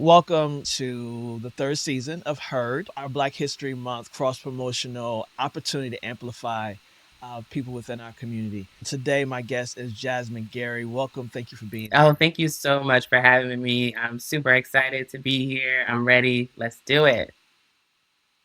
Welcome to the third season of Heard, our Black History Month cross promotional opportunity to amplify people within our community. Today, my guest is Jasmine Gary. Welcome. Thank you for being Oh, here. thank you so much for having me. I'm super excited to be here. I'm ready. Let's do it.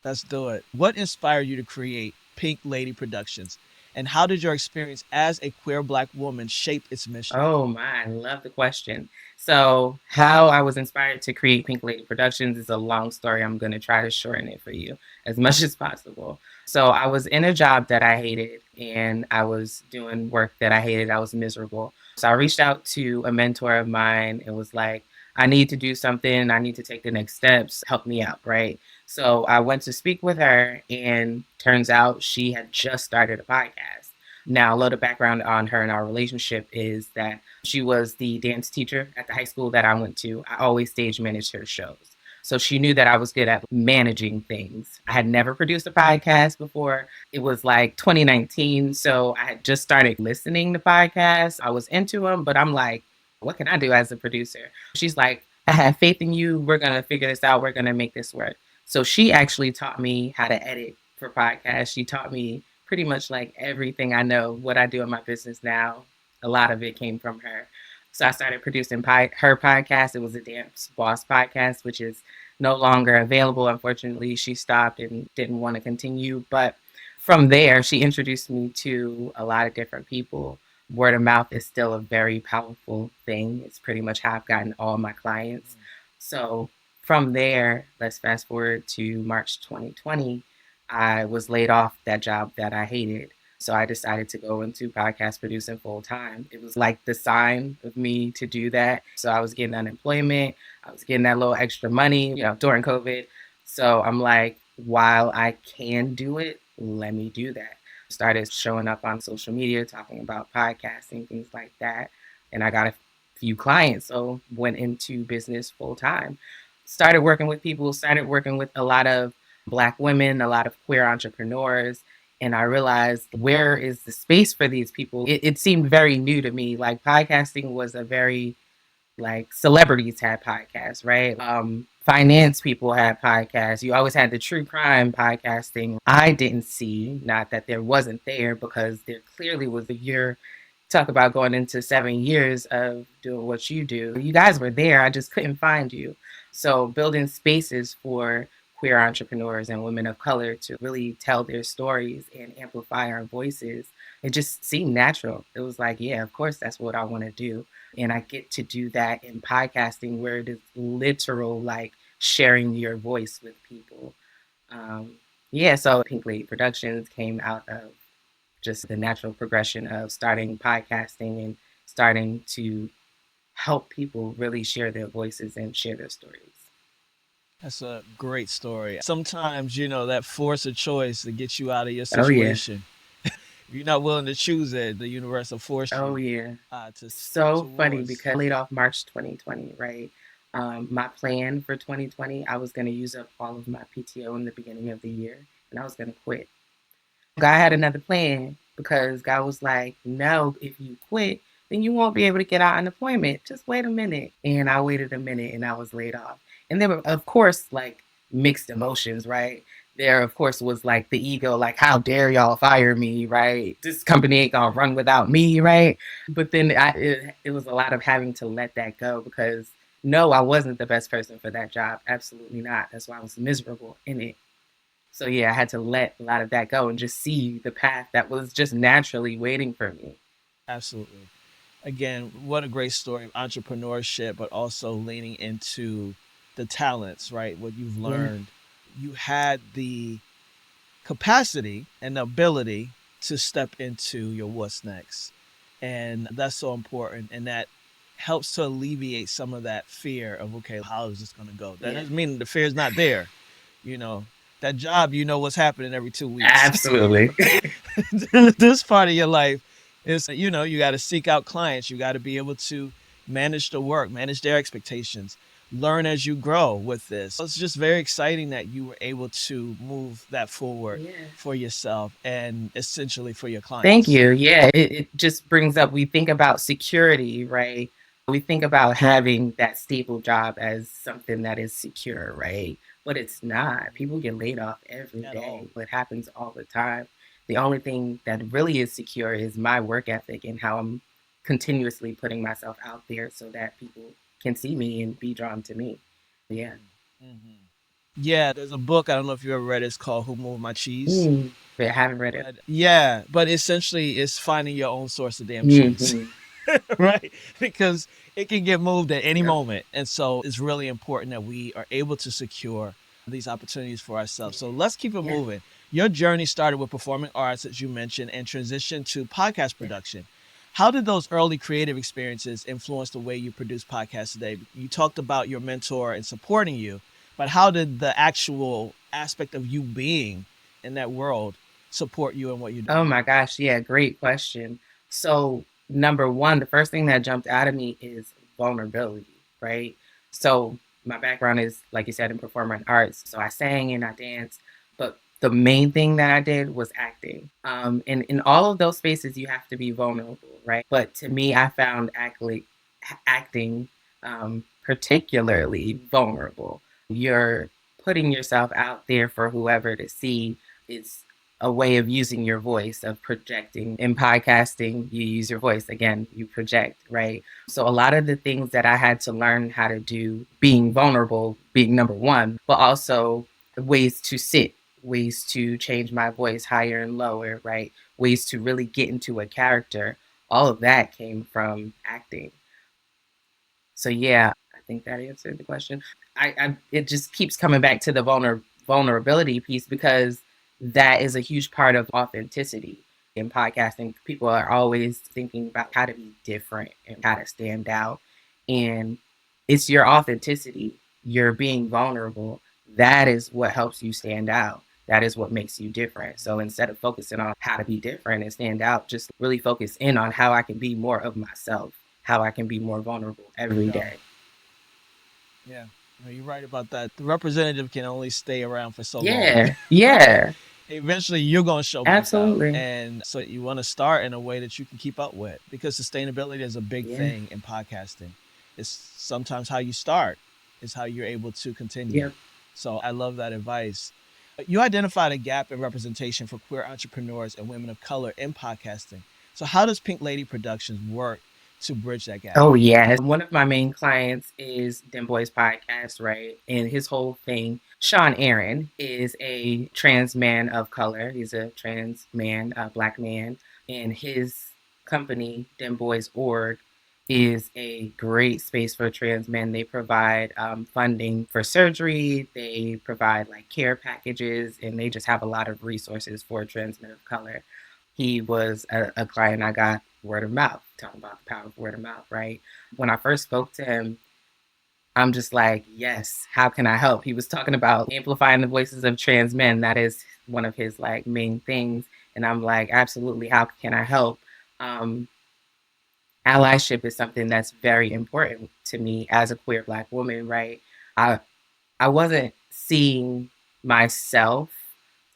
Let's do it. What inspired you to create Pink Lady Productions? And how did your experience as a queer Black woman shape its mission? Oh my, I love the question. So, how I was inspired to create Pink Lady Productions is a long story. I'm going to try to shorten it for you as much as possible. So, I was in a job that I hated and I was doing work that I hated. I was miserable. So, I reached out to a mentor of mine and was like, I need to do something. I need to take the next steps. Help me out, right? So, I went to speak with her, and turns out she had just started a podcast. Now, a little background on her and our relationship is that she was the dance teacher at the high school that I went to. I always stage managed her shows. So she knew that I was good at managing things. I had never produced a podcast before. It was like 2019. So I had just started listening to podcasts. I was into them, but I'm like, what can I do as a producer? She's like, I have faith in you. We're going to figure this out. We're going to make this work. So she actually taught me how to edit for podcasts. She taught me pretty much like everything I know, what I do in my business now. A lot of it came from her. So I started producing her podcast. It was a Dem Bois Podcast, which is no longer available. Unfortunately, she stopped and didn't want to continue. But from there, she introduced me to a lot of different people. Word of mouth is still a very powerful thing. It's pretty much how I've gotten all my clients. So from there, let's fast forward to March 2020. I was laid off that job that I hated. So I decided to go into podcast producing full time. It was like the sign of me to do that. So I was getting unemployment. I was getting that little extra money, during COVID. So I'm like, while I can do it, let me do that. Started showing up on social media, talking about podcasting, things like that. And I got a few clients. So went into business full time. Started working with people, started working with a lot of Black women, a lot of queer entrepreneurs. And I realized, where is the space for these people? It seemed very new to me. Like, podcasting was a very, like, celebrities had podcasts, right? Finance people had podcasts. You always had the true crime podcasting. I didn't see, not that there wasn't there, because there clearly was a year. Talk about going into 7 years of doing what you do. You guys were there. I just couldn't find you. So building spaces for queer entrepreneurs and women of color to really tell their stories and amplify our voices, it just seemed natural. It was like, yeah, of course, that's what I want to do. And I get to do that in podcasting, where it is literal, like sharing your voice with people. Um, yeah, so Pink Lady Productions came out of just the natural progression of starting podcasting and starting to help people really share their voices and share their stories. That's a great story. Sometimes, that force of choice to get you out of your Oh, yeah. situation. If you're not willing to choose it, the universe will force Oh, you yeah. to step So funny towards. because laid off March 2020, right? My plan for 2020, I was going to use up all of my PTO in the beginning of the year, and I was going to quit. God had another plan, because God was like, no, if you quit, then you won't be able to get out unemployment. Just wait a minute. And I waited a minute and I was laid off. And there were, of course, like mixed emotions, right? There, of course, was like the ego, like, how dare y'all fire me, right? This company ain't gonna run without me, right? But then it was a lot of having to let that go, because no, I wasn't the best person for that job. Absolutely not. That's why I was miserable in it. So yeah, I had to let a lot of that go and just see the path that was just naturally waiting for me. Absolutely. Again, what a great story of entrepreneurship, but also leaning into the talents, right? What you've Yeah. learned. You had the capacity and the ability to step into your what's next. And that's so important. And that helps to alleviate some of that fear of, okay, how is this going to go? That Yeah. doesn't mean the fear is not there. You know, that job, what's happening every 2 weeks. Absolutely. This part of your life is, you got to seek out clients. You got to be able to manage the work, manage their expectations, learn as you grow with this. It's just very exciting that you were able to move that forward Yeah. for yourself and essentially for your Thank clients. you. Yeah, it just brings up, we think about security, right? We think about having that stable job as something that is secure, right? But it's not. People get laid off every At all. day. It happens all the time. The only thing that really is secure is my work ethic and how I'm continuously putting myself out there so that people can see me and be drawn to me. Yeah. Mm-hmm. Yeah, there's a book, I don't know if you ever read it, it's called Who Moved My Cheese? But I haven't read it. But yeah, but essentially it's finding your own source of damn cheese. Mm-hmm. Right? Because it can get moved at any Yeah. moment. And so it's really important that we are able to secure these opportunities for ourselves. So let's keep it Yeah. moving. Your journey started with performing arts, as you mentioned, and transitioned to podcast production. How did those early creative experiences influence the way you produce podcasts today? You talked about your mentor and supporting you, but how did the actual aspect of you being in that world support you in what you do? Oh my gosh, yeah, great question. So, number one, the first thing that jumped out of me is vulnerability, right? So, my background is, like you said, in performing arts. So, I sang and I danced, but the main thing that I did was acting. And in all of those spaces, you have to be vulnerable, right? But to me, I found acting particularly vulnerable. You're putting yourself out there for whoever to see. It's a way of using your voice, of projecting. In podcasting, you use your voice. Again, you project, right? So a lot of the things that I had to learn how to do, being vulnerable, being number one, but also ways to sit, ways to change my voice higher and lower, right? Ways to really get into a character. All of that came from acting. So yeah, I think that answered the question. I it just keeps coming back to the vulnerability piece because that is a huge part of authenticity in podcasting. People are always thinking about how to be different and how to stand out, and it's your authenticity. You're being vulnerable. That is what helps you stand out. That is what makes you different. So instead of focusing on how to be different and stand out, just really focus in on how I can be more of myself, how I can be more vulnerable every Yeah. day. Yeah. No, you're right about that. The representative can only stay around for so long. Yeah. Right? Yeah. Eventually you're going to show back out. Absolutely. And so you want to start in a way that you can keep up with because sustainability is a big Yeah. thing in podcasting. It's sometimes how you start is how you're able to continue. Yep. So I love that advice. You identified a gap in representation for queer entrepreneurs and women of color in podcasting. So how does Pink Lady Productions work to bridge that gap? Oh yeah. One of my main clients is Dem Bois Podcast, right? And his whole thing, Sean Aaron is a trans man of color. He's a trans man, a black man. And his company, Dem Boys Org, is a great space for trans men. They provide funding for surgery, they provide like care packages, and they just have a lot of resources for trans men of color. He was a client I got word of mouth, talking about the power of word of mouth, right? When I first spoke to him, I'm just like, yes, how can I help? He was talking about amplifying the voices of trans men. That is one of his like main things. And I'm like, absolutely, how can I help? Um, Allyship is something that's very important to me as a queer black woman, right? I I wasn't seeing myself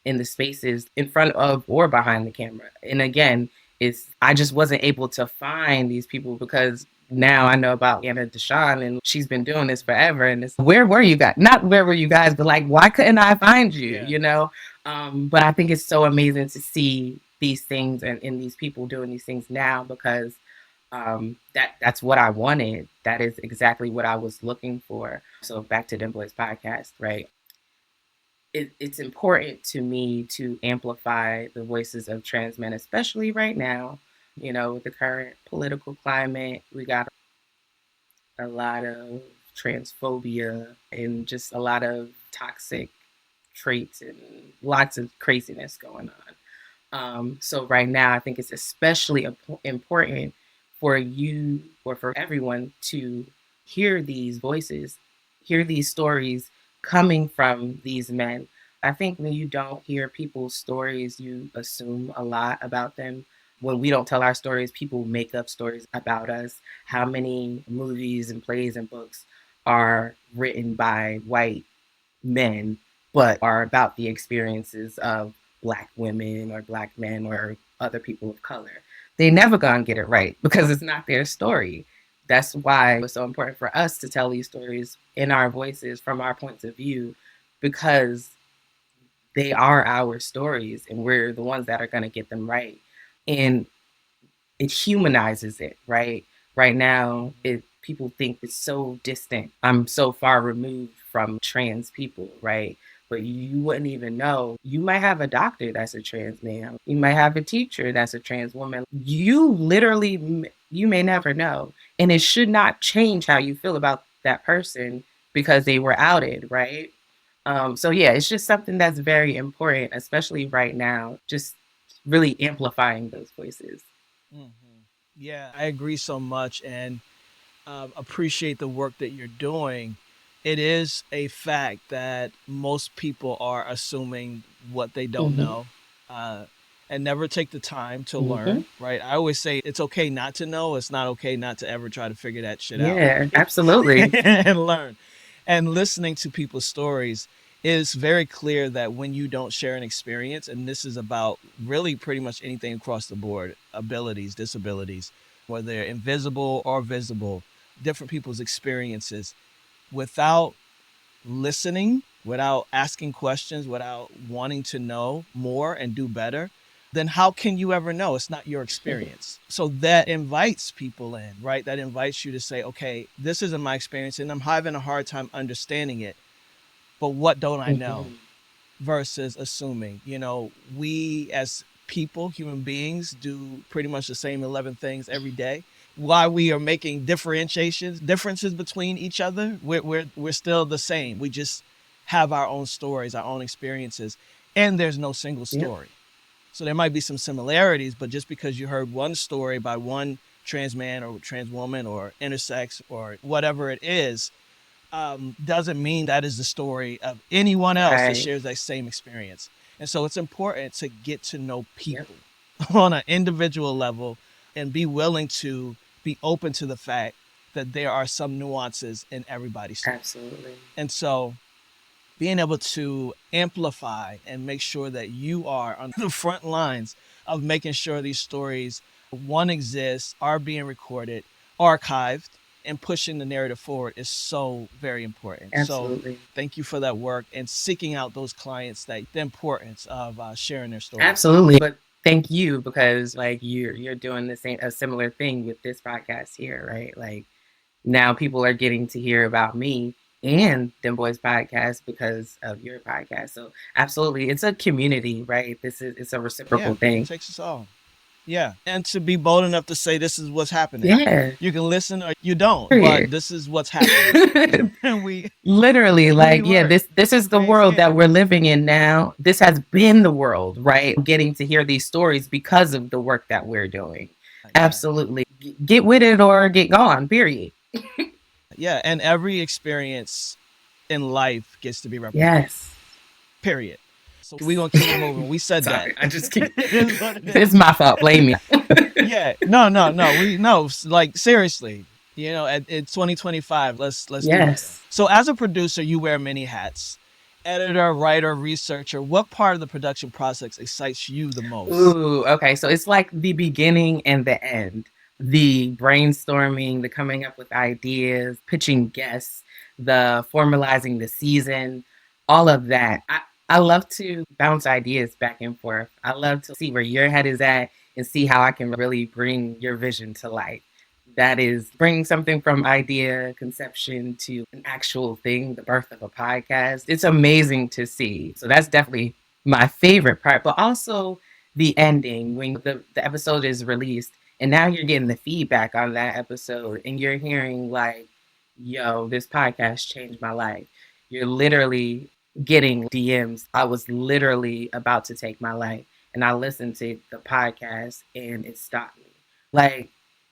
in the spaces in front of or behind the camera. And again, it's I just wasn't able to find these people because now I know about Anna Deshawn and she's been doing this forever. And it's where were you guys? Not where were you guys, but like why couldn't I find you? Yeah. You know? But I think it's so amazing to see these things and these people doing these things now because that's what I wanted. That is exactly what I was looking for. So back to Dem Bois Podcast, right? It's important to me to amplify the voices of trans men, especially right now. You know, with the current political climate, we got a lot of transphobia and just a lot of toxic traits and lots of craziness going on. So right now, I think it's especially important for you or for everyone to hear these voices, hear these stories coming from these men. I think when you don't hear people's stories, you assume a lot about them. When we don't tell our stories, people make up stories about us. How many movies and plays and books are written by white men, but are about the experiences of black women or black men or other people of color? They never gonna get it right because it's not their story. That's why it's so important for us to tell these stories in our voices from our points of view, because they are our stories and we're the ones that are going to get them right. And it humanizes it, right? Right now, people think it's so distant. I'm so far removed from trans people, right? But you wouldn't even know. You might have a doctor that's a trans man. You might have a teacher that's a trans woman. You literally, you may never know. And it should not change how you feel about that person because they were outed, right? So yeah, it's just something that's very important, especially right now, just really amplifying those voices. Mhm. Yeah, I agree so much and appreciate the work that you're doing. It is a fact that most people are assuming what they don't Mhm. know uh, and never take the time to Mhm. learn, right? I always say it's okay not to know. It's not okay not to ever try to figure that shit out, Yeah, right? absolutely. And learn. And listening to people's stories is very clear that when you don't share an experience, and this is about really pretty much anything across the board, abilities, disabilities, whether they're invisible or visible, different people's experiences, without listening, without asking questions, without wanting to know more and do better, then how can you ever know? It's not your experience. So that invites people in, right? That invites you to say, okay, this isn't my experience and I'm having a hard time understanding it, but what don't I know? Mhm. Versus assuming, we as people, human beings, do pretty much the same 11 things every day. While we are making differences between each other, we're still the same. We just have our own stories, our own experiences, and there's no single Yep. story. So there might be some similarities, but just because you heard one story by one trans man or trans woman or intersex or whatever it is, doesn't mean that is the story of anyone else that Right. shares that same experience. And so it's important to get to know Yep. people on an individual level and be willing to be open to the fact that there are some nuances in everybody's story. Absolutely. And so being able to amplify and make sure that you are on the front lines of making sure these stories, one, exist, are being recorded, archived, and pushing the narrative forward is so very important. So Absolutely. thank you for that work and seeking out those clients, that the importance of sharing their stories. Absolutely. But thank you, because like you're doing the same a similar thing with this podcast here, right? Like now people are getting to hear about me and Dem Boys podcast because of your podcast. So absolutely, it's a community, right? It's a reciprocal Yeah, it thing. takes us all. Yeah. And to be bold enough to say this is what's happening. Yeah. You can listen or you don't, but Period. this is what's happening. And Literally, we like, yeah, work. this is the world Yeah. that we're living in now. This has been the world, right? Getting to hear these stories because of the work that we're doing. Yeah. Absolutely. Get with it or get gone, period. Yeah. And every experience in life gets to be represented. Yes. Period. So we're gonna keep it moving. We said that. Sorry, I just keep. It is what it It's is. my fault. Blame me. Yeah. No, no, no. We no, like seriously. At 2025, let's do better. Yes. So as a producer, you wear many hats. Editor, writer, researcher. What part of the production process excites you the most? Ooh, okay. So it's like the beginning and the end. The brainstorming, the coming up with ideas, pitching guests, the formalizing the season, all of that. I love to bounce ideas back and forth. I love to see where your head is at and see how I can really bring your vision to life. That is bringing something from idea, conception to an actual thing, the birth of a podcast. It's amazing to see. So that's definitely my favorite part, but also the ending when the episode is released and now you're getting the feedback on that episode and you're hearing like, yo, this podcast changed my life. You're literally getting DMs. I was literally about to take my life and I listened to the podcast and it stopped me. Like,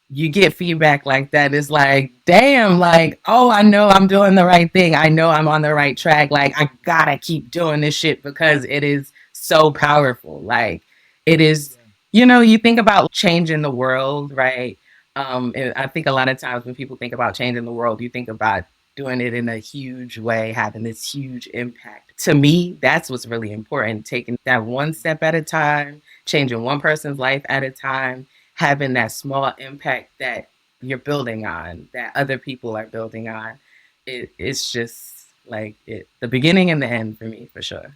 you get feedback like that. It's like, damn, like, oh, I know I'm doing the right thing. I know I'm on the right track. Like, I gotta keep doing this shit because it is so powerful. Like, it is, you think about changing the world, right? And I think a lot of times when people think about changing the world, you think about doing it in a huge way, having this huge impact. To me, that's what's really important. Taking that one step at a time, changing one person's life at a time, having that small impact that you're building on, that other people are building on. It's just like the beginning and the end for me, for sure.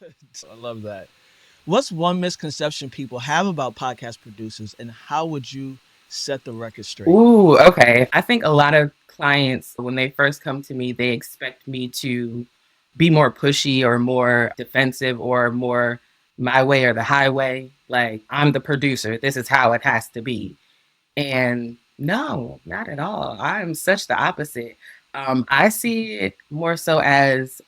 I love that. What's one misconception people have about podcast producers, and how would you set the record straight? Ooh, okay. I think a lot of clients, when they first come to me, they expect me to be more pushy or more defensive or more my way or the highway. Like, I'm the producer. This is how it has to be. And no, not at all. I'm such the opposite. I see it more so as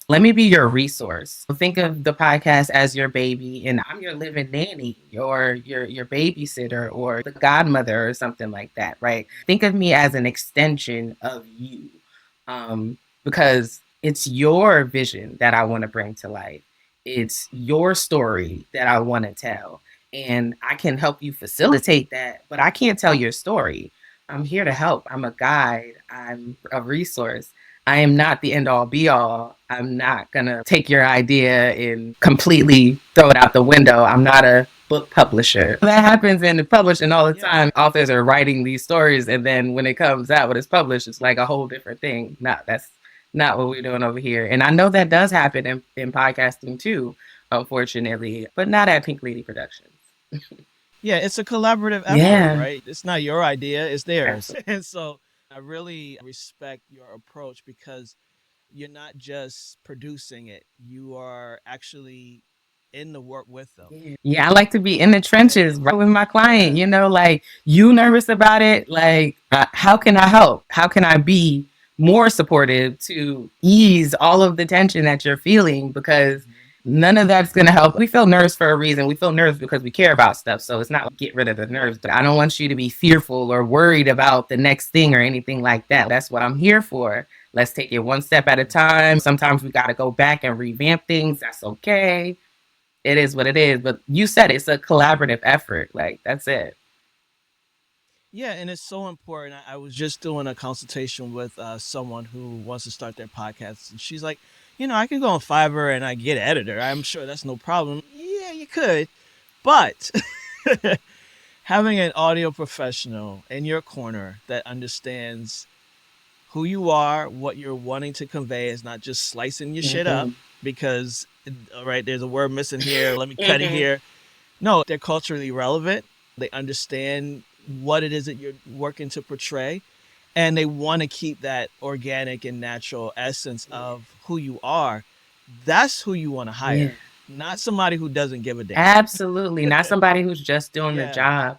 let me be your resource. Think of the podcast as your baby, and I'm your living nanny, or your babysitter, or the godmother, or something like that, right? Think of me as an extension of you, because it's your vision that I want to bring to life. It's your story that I want to tell, and I can help you facilitate that, but I can't tell your story. I'm here to help. I'm a guide. I'm a resource. I am not the end all be all. I'm not going to take your idea and completely throw it out the window. I'm not a book publisher. That happens in the publishing all the time. Authors are writing these stories, and then when it comes out, when it's published, it's like a whole different thing. No, that's not what we're doing over here. And I know that does happen in podcasting too, unfortunately, but not at Pink Lady Productions. Yeah, it's a collaborative effort, Yeah, right? It's not your idea, it's theirs. absolutely. And so I really respect your approach, because you're not just producing it, you are actually in the work with them. Yeah, I like to be in the trenches right with my Yeah. client, like, you nervous about it? Like, how can I help? How can I be more supportive to ease all of the tension that you're feeling? Because none of that's going to help. We feel nerves for a reason. We feel nerves because we care about stuff. So it's not like get rid of the nerves. But I don't want you to be fearful or worried about the next thing or anything like that. That's what I'm here for. Let's take it one step at a time. Sometimes we got to go back and revamp things. That's okay. It is what it is. But you said it's a collaborative effort. Like, that's it. Yeah, and it's so important. I was just doing a consultation with someone who wants to start their podcast, and she's like, I can go on Fiverr and I get an editor. I'm sure that's no problem. Yeah, you could, but having an audio professional in your corner that understands who you are, what you're wanting to convey, is not just slicing your shit up Mhm. because, all right, there's a word missing here. Let me cut it here. No, they're culturally relevant. They understand what it is that you're working to portray, and they want to keep that organic and natural essence of who you are. That's who you want to Yeah. hire, not somebody who doesn't give a damn. Absolutely. Not somebody who's just doing the Yeah. job.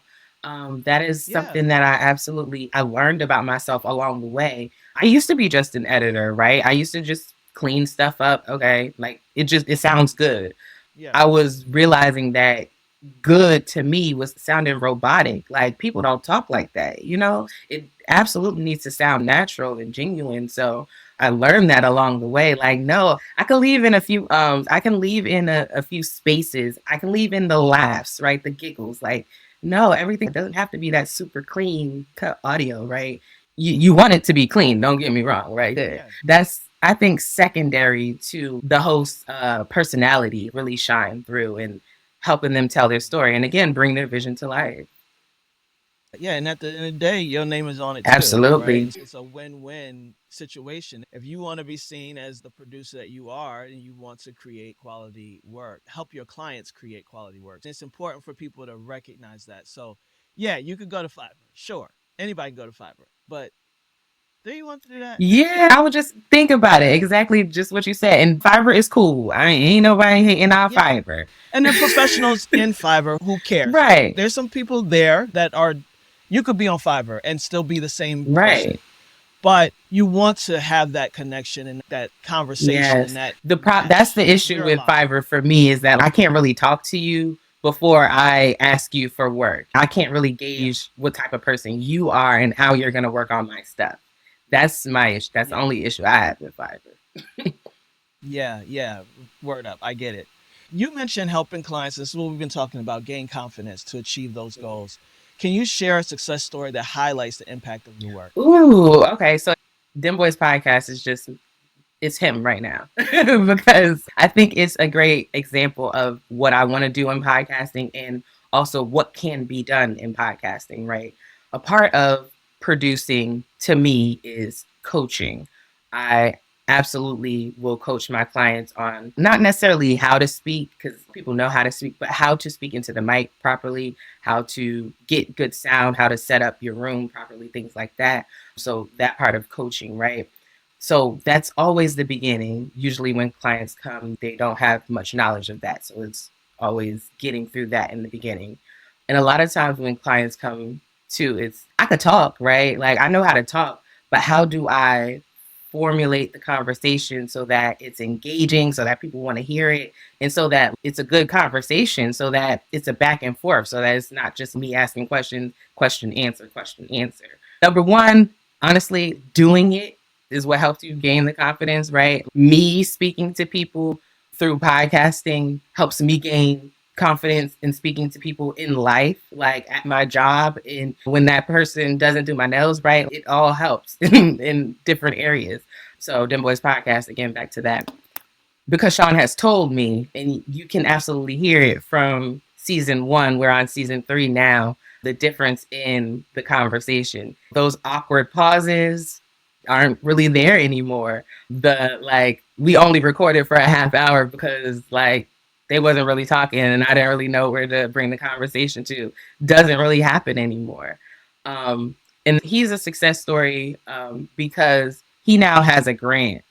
That is Yeah. something that I learned about myself along the way. I used to be just an editor, right? I used to just clean stuff up. Okay. Like, it sounds good. Yeah. I was realizing that good to me was sounding robotic. Like, people don't talk like that. It absolutely needs to sound natural and genuine. So I learned that along the way. Like, no, I can leave in a few spaces. I can leave in the laughs, right? The giggles. Like, no, everything doesn't have to be that super clean cut audio, right? You want it to be clean, don't get me wrong, right? Yeah. That's, I think, secondary to the host's personality really shine through and helping them tell their story, and again, bring their vision to life. Yeah, and at the end of the day, your name is on it too, right? Absolutely. It's a win-win situation. If you want to be seen as the producer that you are, and you want to create quality work, help your clients create quality work. And it's important for people to recognize that. So, yeah, you could go to Fiverr. Sure, anybody can go to Fiverr, but do you want to do that? Yeah, I would just think about it. Exactly, just what you said. And Fiverr is cool. I mean, ain't nobody hating our Yeah, Fiverr. and there are professionals in Fiverr who cares. Right, There's some people there that are. You could be on Fiverr and still be the same person, right. but you want to have that connection and that conversation and Yes. that That's match. the issue We're with aligned. Fiverr for me, is that I can't really talk to you before I ask you for work. I can't really Yeah. gauge what type of person you are and how you're going to work on my stuff. That's my issue. That's the Yeah. only issue I have with Fiverr. Yeah. Word up. I get it. You mentioned helping clients. This is what we've been talking about, gain confidence to achieve those goals. Can you share a success story that highlights the impact of your work? Ooh, okay. So Dem Bois Podcast is just, it's him right now because I think it's a great example of what I want to do in podcasting, and also what can be done in podcasting, right? a part of producing to me is coaching. I absolutely will coach my clients on not necessarily how to speak, because people know how to speak, but how to speak into the mic properly, how to get good sound, how to set up your room properly, things like that. So that part of coaching, right? So that's always the beginning. Usually when clients come, they don't have much knowledge of that. So it's always getting through that in the beginning. And a lot of times when clients come to, it's, I could talk, right? Like I know how to talk, but how do I formulate the conversation so that it's engaging, so that people want to hear it, and so that it's a good conversation, so that it's a back and forth, so that it's not just me asking questions, question, answer, question, answer. Number one, honestly, doing it is what helps you gain the confidence, right? Me speaking to people through podcasting helps me gain confidence in speaking to people in life, like at my job. And when that person doesn't do my nails right, it all helps in different areas. So, Dem Bois Podcast, again, back to that. Because Sean has told me, and you can absolutely hear it from season 1, we're on season 3 now, the difference in the conversation. Those awkward pauses aren't really there anymore. The like, we only recorded for a half hour because like they wasn't really talking and I didn't really know where to bring the conversation to, doesn't really happen anymore. And he's a success story because he now has a grant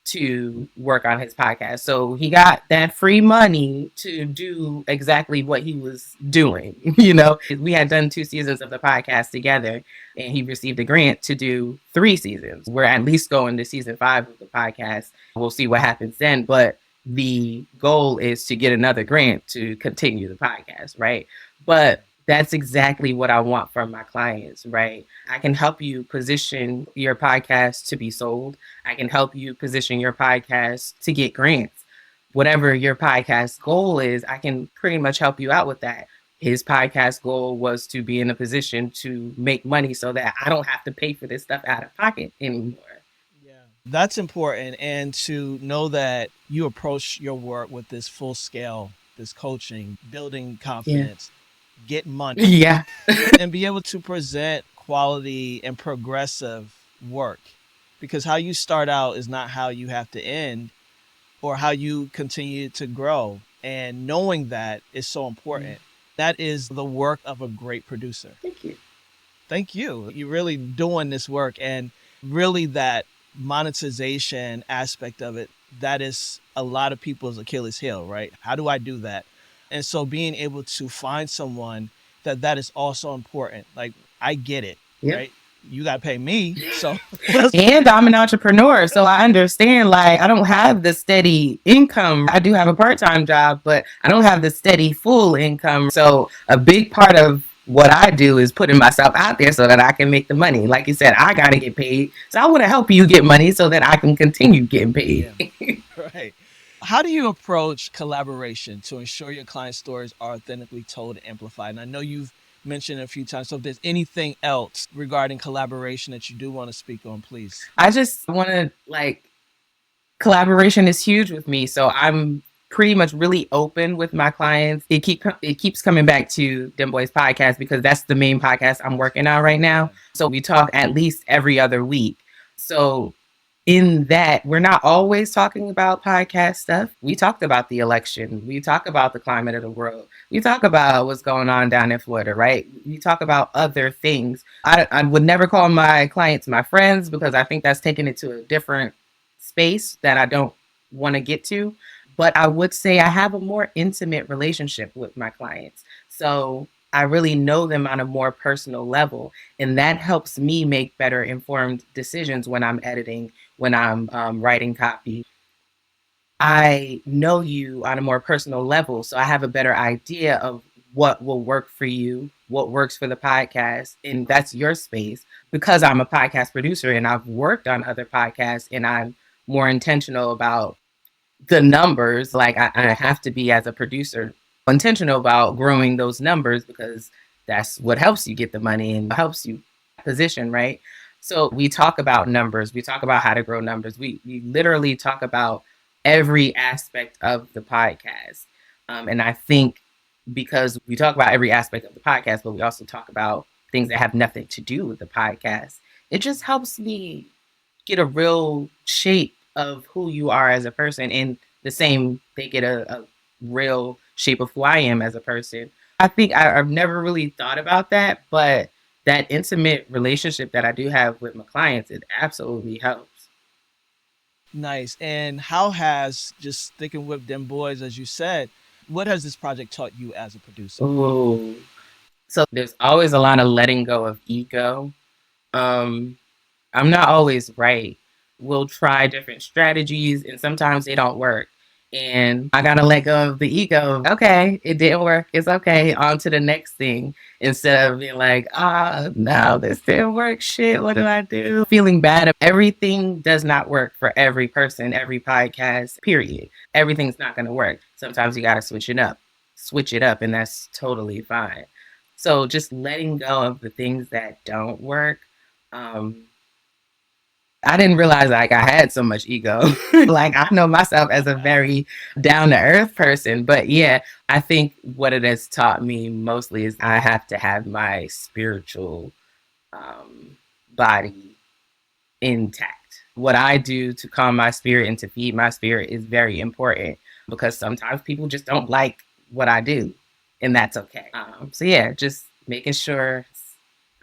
to work on his podcast. So he got that free money to do exactly what he was doing. You know, we had done 2 seasons of the podcast together and he received a grant to do 3 seasons. We're at least going to season 5 of the podcast. We'll see what happens then. But the goal is to get another grant to continue the podcast, right? But that's exactly what I want from my clients, right? I can help you position your podcast to be sold. I can help you position your podcast to get grants. Whatever your podcast goal is, I can pretty much help you out with that. His podcast goal was to be in a position to make money so that I don't have to pay for this stuff out of pocket anymore. Yeah. That's important. And to know that you approach your work with this full scale, this coaching, building confidence, get money, Yeah. and be able to present quality and progressive work. Because how you start out is not how you have to end or how you continue to grow. And knowing that is so important. That is the work of a great producer. Thank you. Thank you. You're really doing this work, and really that monetization aspect of it, that is a lot of people's Achilles heel, right? How do I do that? And so being able to find someone that is also important. Like, I get it, right? You got to pay me. So, and I'm an entrepreneur. So I understand, like, I don't have the steady income. I do have a part-time job, but I don't have the steady full income. So a big part of what I do is putting myself out there so that I can make the money. Like you said, I got to get paid. So I want to help you get money so that I can continue getting paid. Yeah. Right. How do you approach collaboration to ensure your client stories are authentically told and amplified? And I know you've mentioned it a few times. So if there's anything else regarding collaboration that you do want to speak on, please. I just want to, like, collaboration is huge with me. So I'm pretty much really open with my clients. It keeps coming back to Dem Bois Podcast because that's the main podcast I'm working on right now. So we talk at least every other week. So in that, we're not always talking about podcast stuff. We talked about the election. We talk about the climate of the world. We talk about what's going on down in Florida, right? We talk about other things. I would never call my clients my friends because I think that's taking it to a different space that I don't want to get to. But I would say I have a more intimate relationship with my clients. So I really know them on a more personal level. And that helps me make better informed decisions when I'm editing, when I'm writing copy. I know you on a more personal level. So I have a better idea of what will work for you, what works for the podcast. And that's your space. Because I'm a podcast producer and I've worked on other podcasts and I'm more intentional about the numbers. Like I have to be, as a producer, intentional about growing those numbers because that's what helps you get the money and helps you position, right? So we talk about numbers. We talk about how to grow numbers. We literally talk about every aspect of the podcast. And I think because we talk about every aspect of the podcast, but we also talk about things that have nothing to do with the podcast. It just helps me get a real shape of who you are as a person, and the same, they get a real shape of who I am as a person. I think I've never really thought about that, but that intimate relationship that I do have with my clients, it absolutely helps. Nice. And how has, just sticking with Dem Boys, as you said, what has this project taught you as a producer? Ooh. So there's always a lot of letting go of ego. Um, I'm not always right. We'll try different strategies and sometimes they don't work. And I gotta let go of the ego. Okay, it didn't work. It's okay. On to the next thing. Instead of being like, no, this didn't work. Shit, what do I do? Feeling bad. Everything does not work for every person, every podcast, period. Everything's not gonna work. Sometimes you gotta switch it up. Switch it up, and that's totally fine. So just letting go of the things that don't work. Um, I didn't realize like I had so much ego. Like I know myself as a very down to earth person, but yeah, I think what it has taught me mostly is I have to have my spiritual um, body intact. What I do to calm my spirit and to feed my spirit is very important because sometimes people just don't like what I do, and that's okay. So yeah, just making sure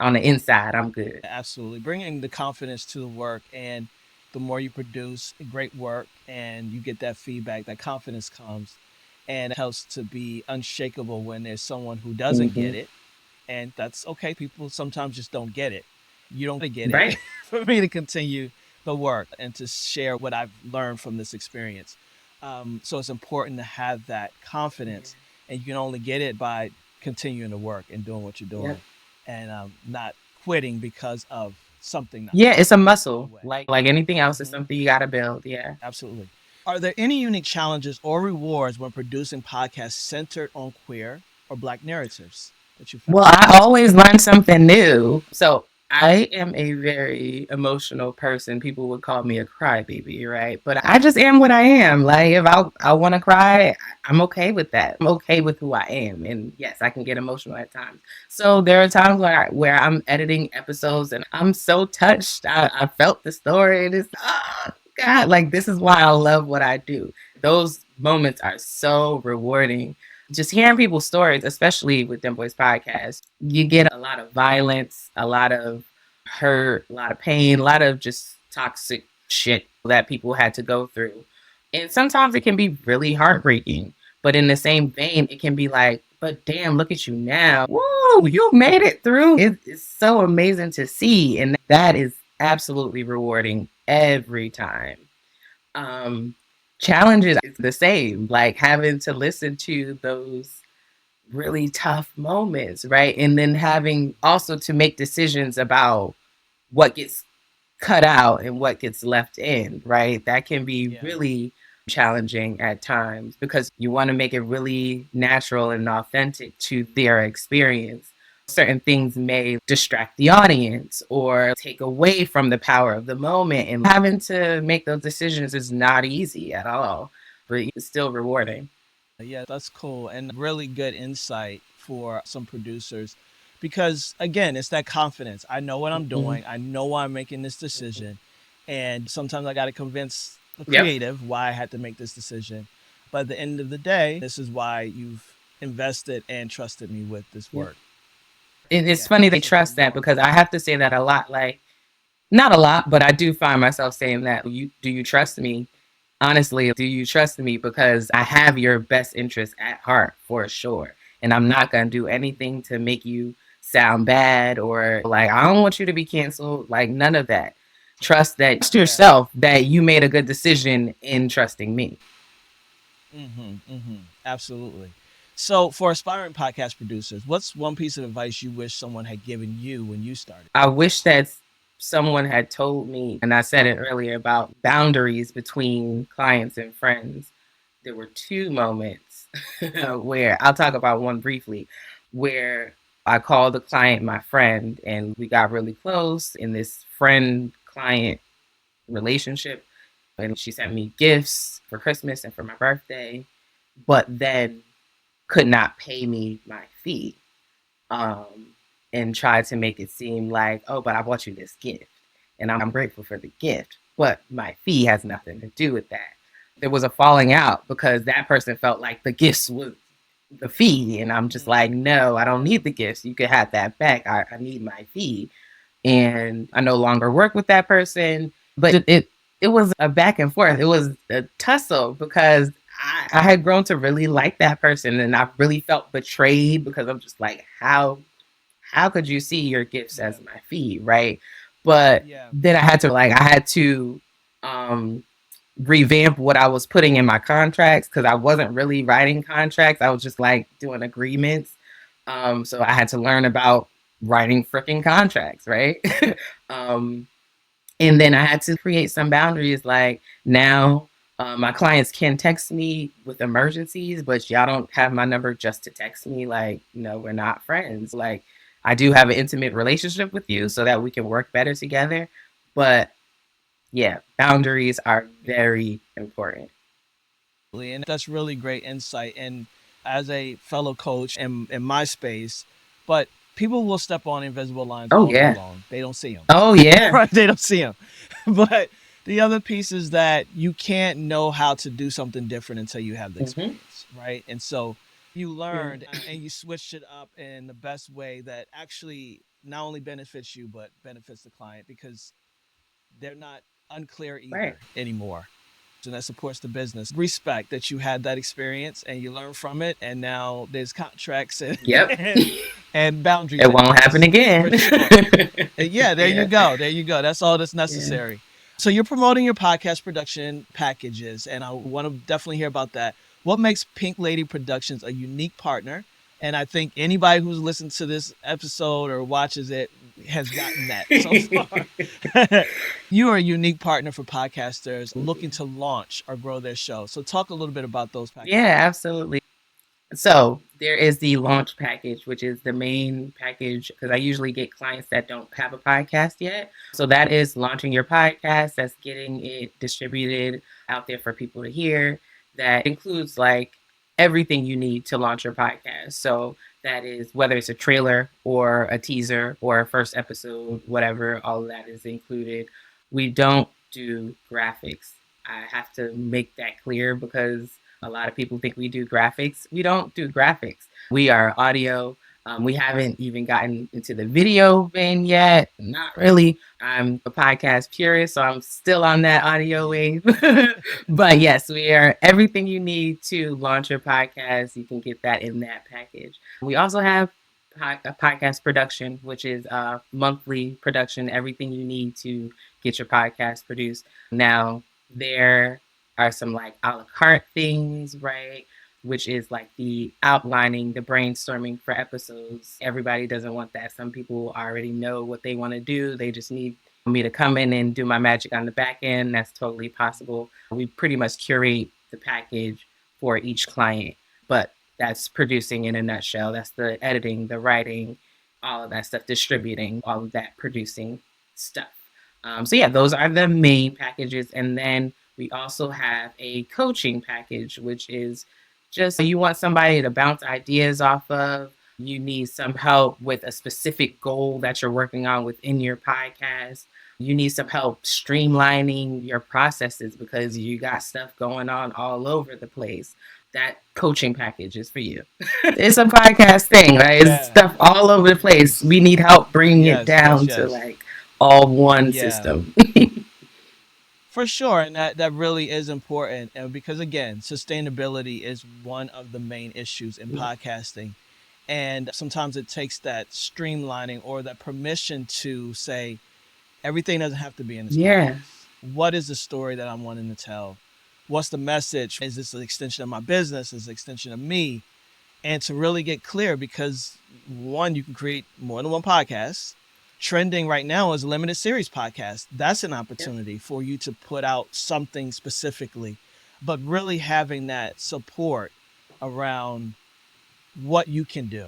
on the inside I'm good. Absolutely. Bringing the confidence to the work, and the more you produce great work and you get that feedback, that confidence comes, and it helps to be unshakable when there's someone who doesn't Hmm. get it. And that's okay. People sometimes just don't get it. You don't get it Right. for me to continue the work and to share what I've learned from this experience. So it's important to have that confidence, and you can only get it by continuing to work and doing what you're Yep. doing, and not quitting because of something not Yeah, it's a going your muscle. way. Like anything else, it's Hmm. something you gotta build. Yeah. Absolutely. Are there any unique challenges or rewards when producing podcasts centered on queer or Black narratives that you found? Well, I always learn something new. So I am a very emotional person. People would call me a crybaby, right? But I just am what I am. Like if I want to cry, I'm okay with that. I'm okay with who I am, and yes, I can get emotional at times. So there are times where I'm editing episodes and I'm so touched. I felt the story, and it's God, like this is why I love what I do. Those moments are so rewarding, just hearing people's stories, especially with Dem Boys Podcast, you get a lot of violence, a lot of hurt, a lot of pain, a lot of just toxic shit that people had to go through. And sometimes it can be really heartbreaking. But in the same vein, it can be like, but damn, look at you now. Woo, you made it through. It's so amazing to see. And that is absolutely rewarding every time. um Challenges is the same, like having to listen to those really tough moments, right? And then having also to make decisions about what gets cut out and what gets left in, right? That can be Yeah. really challenging at times because you want to make it really natural and authentic to their experience. Certain things may distract the audience or take away from the power of the moment, and having to make those decisions is not easy at all, but it's still rewarding. Yeah, that's cool and really good insight for some producers, because again, it's that confidence. I know what I'm Mhm. doing. I know why I'm making this decision. And sometimes I got to convince the Yep. creative why I had to make this decision. But at the end of the day, this is why you've invested and trusted me with this Yep. work. It's Yeah. funny they So the trust that more, because I have to say that a lot. Like, not a lot, but I do find myself saying that. Do you trust me? Honestly, do you trust me? Because I have your best interest at heart for sure. And I'm not going to do anything to make you sound bad or like, I don't want you to be canceled. Like, none of that. Trust yeah. yourself that you made a good decision in trusting me. Absolutely. So, for aspiring podcast producers, what's one piece of advice you wish someone had given you when you started? I wish that someone had told me, and I said it earlier about boundaries between clients and friends. There were two moments where I'll talk about one briefly, where I called the client my friend and we got really close in this friend client relationship. And she sent me gifts for Christmas and for my birthday, but then could not pay me my fee. Um, and tried to make it seem like, oh, but I bought you this gift and I'm grateful for the gift, but my fee has nothing to do with that. There was a falling out because that person felt like the gifts was the fee. And I'm just like, no, I don't need the gifts. You could have that back. I need my fee. And I no longer work with that person. But it was a back and forth. It was a tussle because I had grown to really like that person, and I really felt betrayed because I'm just like, how could you see your gifts as my fee, right? But then I had to revamp what I was putting in my contracts because I wasn't really writing contracts. I was just like doing agreements. So I had to learn about writing freaking contracts, right? um, and then I had to create some boundaries. Like now, my clients can text me with emergencies, but y'all don't have my number just to text me. Like, no, we're not friends. Like, I do have an intimate relationship with you so that we can work better together. But yeah, boundaries are very important. And that's really great insight. And as a fellow coach in my space, but people will step on invisible lines Oh all day yeah. long. They don't see them. Oh yeah. Right? They don't see them. But the other piece is that you can't know how to do something different until you have the experience, right? And so you learned and you switched it up in the best way that actually not only benefits you, but benefits the client because they're not unclear either Right. anymore. And that supports the business. Respect that you had that experience and you learn from it, and now there's contracts and Yep. and boundaries. It won't happen again. For sure. Yeah, there you go. There you go. That's all that's necessary. So you're promoting your podcast production packages, and I want to definitely hear about that. What makes Pink Lady Productions a unique partner? And I think anybody who's listened to this episode or watches it has gotten that so far. You are a unique partner for podcasters looking to launch or grow their show. So talk a little bit about those packages. Yeah, absolutely. So there is the launch package, which is the main package because I usually get clients that don't have a podcast yet. So that is launching your podcast. That's getting it distributed out there for people to hear. That includes like everything you need to launch your podcast. So that is whether it's a trailer or a teaser or a first episode, whatever, all of that is included. We don't do graphics. I have to make that clear because a lot of people think we do graphics. We don't do graphics. We are audio. We haven't even gotten into the video vein yet. Not really. I'm a podcast purist, so I'm still on that audio wave. But yes, we are everything you need to launch your podcast. You can get that in that package. We also have a podcast production, which is a monthly production, everything you need to get your podcast produced. Now, there are some like a la carte things, right? Which is like the outlining, the brainstorming for episodes. Everybody doesn't want that. Some people already know what they want to do. They just need me to come in and do my magic on the back end. That's totally possible. We pretty much curate the package for each client, but that's producing in a nutshell. That's the editing, the writing, all of that stuff, distributing, all of that producing stuff. So yeah, those are the main packages. And then we also have a coaching package, which is just you want somebody to bounce ideas off of. You need some help with a specific goal that you're working on within your podcast. You need some help streamlining your processes because you got stuff going on all over the place. That coaching package is for you. It's a podcast thing, right? It's stuff all over the place. We need help bringing it down to like all one system. For sure. And that really is important. And because again, sustainability is one of the main issues in podcasting. And sometimes it takes that streamlining or that permission to say, everything doesn't have to be in this podcast. What is the story that I'm wanting to tell? What's the message? Is this an extension of my business? Is it an extension of me? And to really get clear, because one, you can create more than one podcast. Trending right now is a limited series podcast. That's an opportunity for you to put out something specifically, but really having that support around what you can do.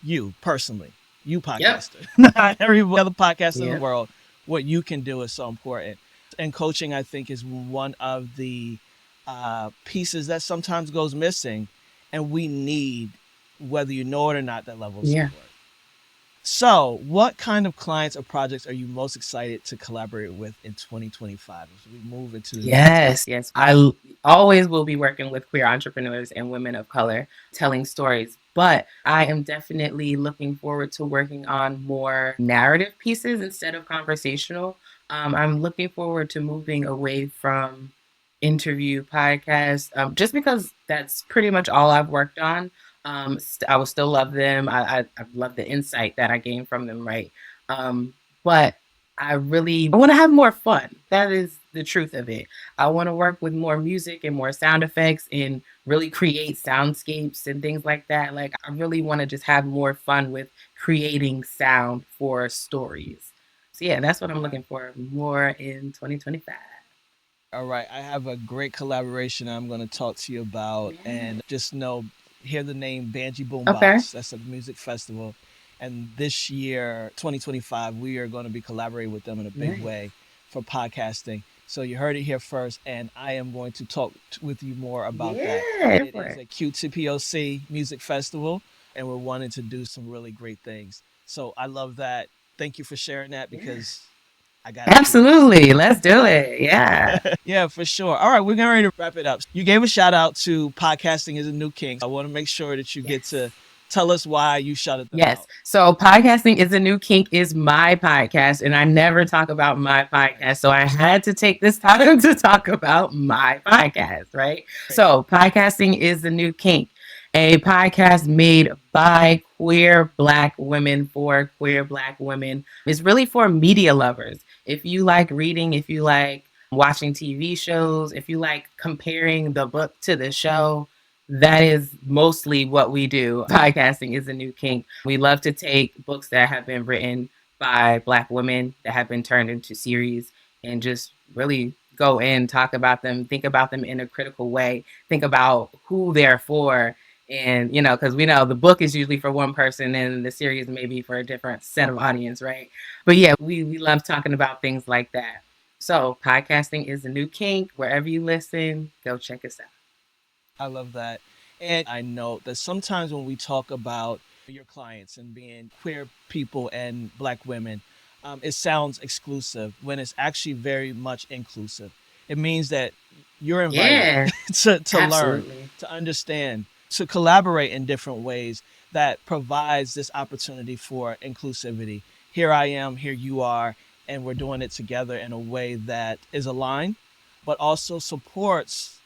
You personally, you podcaster, not every other podcaster in the world. What you can do is so important. And coaching, I think, is one of the pieces that sometimes goes missing. And we need, whether you know it or not, that level of support. So, what kind of clients or projects are you most excited to collaborate with in 2025 as we move into the new year? Yes. Always will be working with queer entrepreneurs and women of color telling stories. But I am definitely looking forward to working on more narrative pieces instead of conversational. I'm looking forward to moving away from interview podcasts, just because that's pretty much all I've worked on. I will still love them. I love the insight that I gained from them, right? But I want to have more fun. That is the truth of it. I want to work with more music and more sound effects and really create soundscapes and things like that. Like, I really want to just have more fun with creating sound for stories. So, yeah, that's what I'm looking for more in 2025. All right, I have a great collaboration I'm going to talk to you about, Yeah. and just know, hear the name Banji Okay. Boombox. That's a music festival, and this year, 2025, we are going to be collaborating with them in a big Nice. way for podcasting. So you heard it here first, and I am going to talk with you more about that. Yeah. It is a QTPOC music festival, and we're wanting to do some really great things. So I love that. Thank you for sharing that Yeah. because I got to do this. Absolutely. Let's do it. Yeah. Yeah, for sure. All right, we're getting ready to wrap it up. You gave a shout out to Podcasting is a New King. I want to make sure that you get to Yes. tell us why you shouted them Yes. out. So podcasting is a new kink is my podcast, and I never talk about my podcast. Nice. So I had to take this time to talk about my podcast, right? Great. So podcasting is the new kink, a podcast made by queer Black women for queer Black women. It's really for media lovers. If you like reading, if you like watching TV shows, if you like comparing the book to the show, that is mostly what we do. Podcasting is a new kink. We love to take books that have been written by Black women that have been turned into series and just really go in, talk about them, think about them in a critical way, think about who they're for. And, because we know the book is usually for one person and the series may be for a different set of audience, right? But yeah, we love talking about things like that. So, podcasting is a new kink. Wherever you listen, go check us out. I love that. And I know that sometimes when we talk about your clients and being queer people and Black women, it sounds exclusive when it's actually very much inclusive. It means that you're invited Yeah, to learn, absolutely. to understand, to collaborate in different ways that provides this opportunity for inclusivity. Here I am, here you are, and we're doing it together in a way that is aligned, but also supports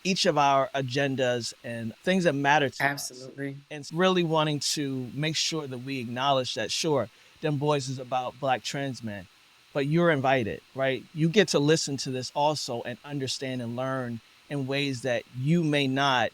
each of our agendas and things that matter to us. Absolutely. And really wanting to make sure that we acknowledge that, sure, Dem Boys is about Black trans men, but you're invited, right? You get to listen to this also and understand and learn in ways that you may not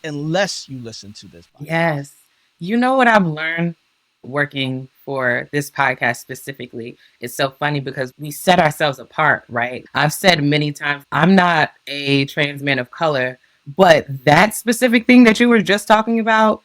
unless you listen to this podcast. Yes. You know what I've learned working for this podcast specifically? It's so funny because we set ourselves apart, right? I've said many times, I'm not a trans man of color, but that specific thing that you were just talking about,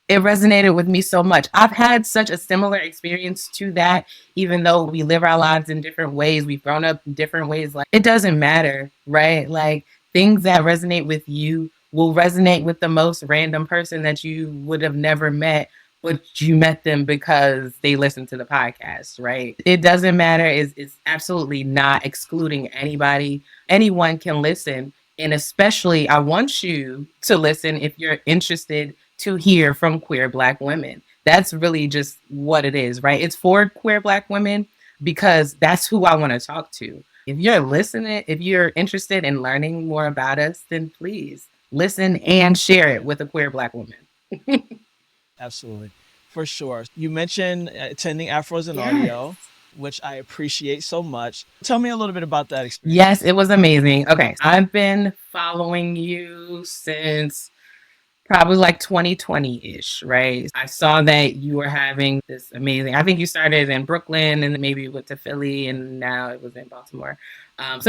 it resonated with me so much. I've had such a similar experience to that, even though we live our lives in different ways, we've grown up in different ways. Like, it doesn't matter, right? Like, things that resonate with you will resonate with the most random person that you would have never met, but you met them because they listened to the podcast, right? It doesn't matter. It's absolutely not excluding anybody. Anyone can listen. And especially, I want you to listen if you're interested to hear from queer Black women. That's really just what it is, right? It's for queer Black women because that's who I want to talk to. If you're listening, if you're interested in learning more about us, then please listen and share it Yeah, with a queer Black woman. absolutely. For sure. You mentioned attending Afros in Yes. Audio, which I appreciate so much. Tell me a little bit about that Yes, experience. it was amazing. Okay, I've been following you since probably like 2020-ish, right? I saw that you were having this amazing. I think you started in Brooklyn and then maybe went to Philly and now it was in Baltimore. Yeah.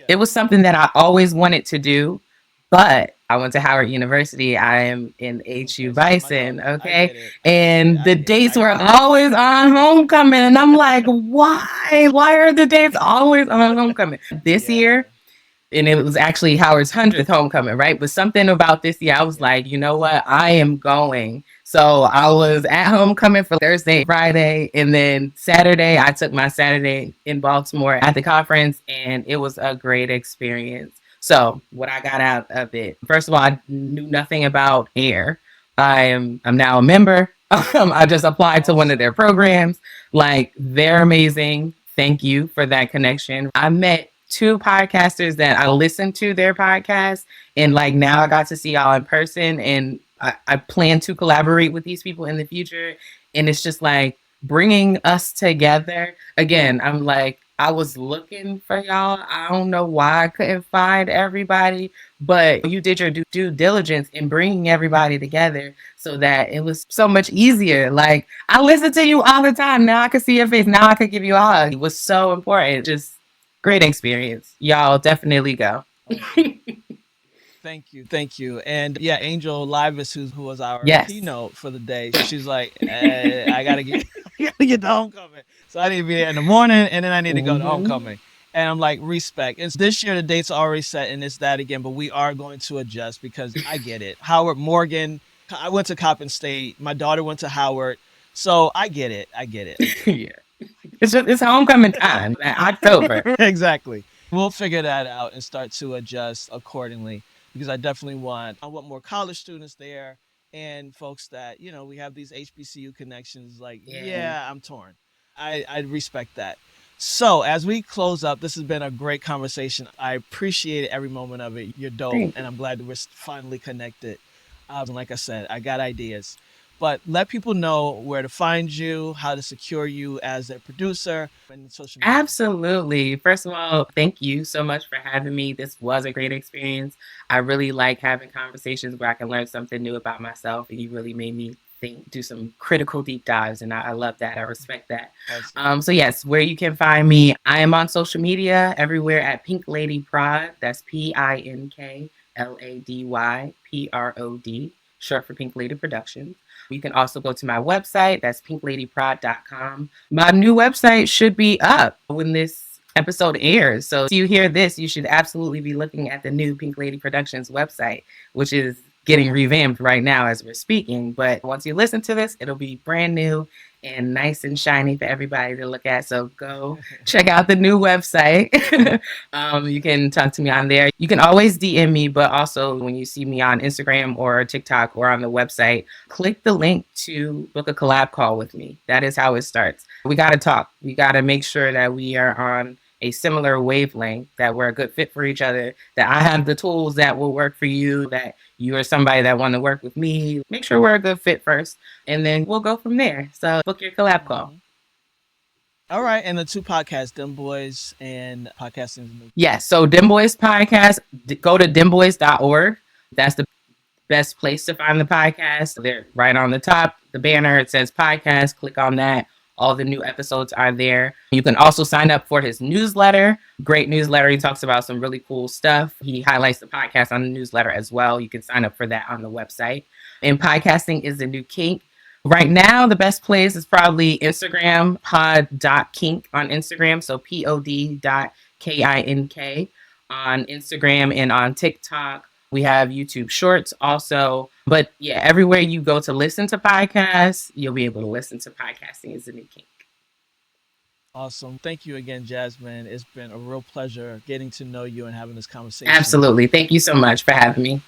It was something that I always wanted to do, but I went to Howard University. I am in HU Okay, same. I know. Bison, I okay? get it. I get it. And I the get it. dates I were get it. always on homecoming. And I'm like, why? Why are the dates always on homecoming? This Yeah. year, And it was actually Howard's 100th homecoming, right? But something about this year, I was like, you know what? I am going. So I was at homecoming for Thursday, Friday, and then Saturday, I took my Saturday in Baltimore at the conference, and it was a great experience. So what I got out of it, first of all, I knew nothing about AIR. I'm now a member. I just applied to one of their programs. Like, they're amazing. Thank you for that connection. I met two podcasters that I listened to their podcast, and like now I got to see y'all in person, and I plan to collaborate with these people in the future. And it's just like bringing us together again. I'm like, I was looking for y'all. I don't know why I couldn't find everybody, but you did your due diligence in bringing everybody together so that it was so much easier. Like, I listen to you all the time. Now I can see your face. Now I can give you a hug. It was so important. Just great experience. Y'all definitely go. Thank you, thank you. And yeah, Angel Livis, who was our Yes. keynote for the day, she's like, I gotta get, I gotta get to homecoming, so I need to be there in the morning, and then I need to go to homecoming. And I'm like, respect. And this year the date's already set, and it's that again. But we are going to adjust because I get it. Howard Morgan, I went to Coppin State. My daughter went to Howard, so I get it. I get it. Yeah. It's homecoming time, October. Exactly. We'll figure that out and start to adjust accordingly because I want more college students there and folks that, we have these HBCU connections. Like, yeah, I'm torn. I respect that. So as we close up, this has been a great conversation. I appreciate every moment of it. You're dope, and I'm glad that we're finally connected. Like I said, I got ideas. But let people know where to find you, how to secure you as a producer, and social media. Absolutely. First of all, thank you so much for having me. This was a great experience. I really like having conversations where I can learn something new about myself, and you really made me think, do some critical deep dives, and I love that. I respect that. Awesome. So yes, where you can find me, I am on social media everywhere at Pink Lady Prod. That's PinkLadyProd, short for Pink Lady Productions. You can also go to my website. That's pinkladyprod.com. My new website should be up when this episode airs. So if you hear this, you should absolutely be looking at the new Pink Lady Productions website, which is getting revamped right now as we're speaking. But once you listen to this, it'll be brand new and nice and shiny for everybody to look at. So go check out the new website. You can talk to me on there. You can always DM me, but also when you see me on Instagram or TikTok or on the website, click the link to book a collab call with me. That is how it starts. We got to talk. We got to make sure that we are on a similar wavelength, that we're a good fit for each other, that I have the tools that will work for you, that you are somebody that want to work with me. Make sure we're a good fit first, and then we'll go from there. So book your collab call. All right. And the two podcasts, Dem Boyz and Podcasting. Yes. So Dem Bois Podcast, go to demboys.org. That's the best place to find the podcast. They're right on the top, the banner. It says podcast. Click on that. All the new episodes are there. You can also sign up for his newsletter. Great newsletter. He talks about some really cool stuff. He highlights the podcast on the newsletter as well. You can sign up for that on the website. And podcasting is the new kink. Right now, the best place is probably Instagram, pod.kink on Instagram. So pod.kink on Instagram and on TikTok. We have YouTube Shorts also. But yeah, everywhere you go to listen to podcasts, you'll be able to listen to Podcasting is the New Kink. Awesome. Thank you again, Jasmine. It's been a real pleasure getting to know you and having this conversation. Absolutely. Thank you so much for having me.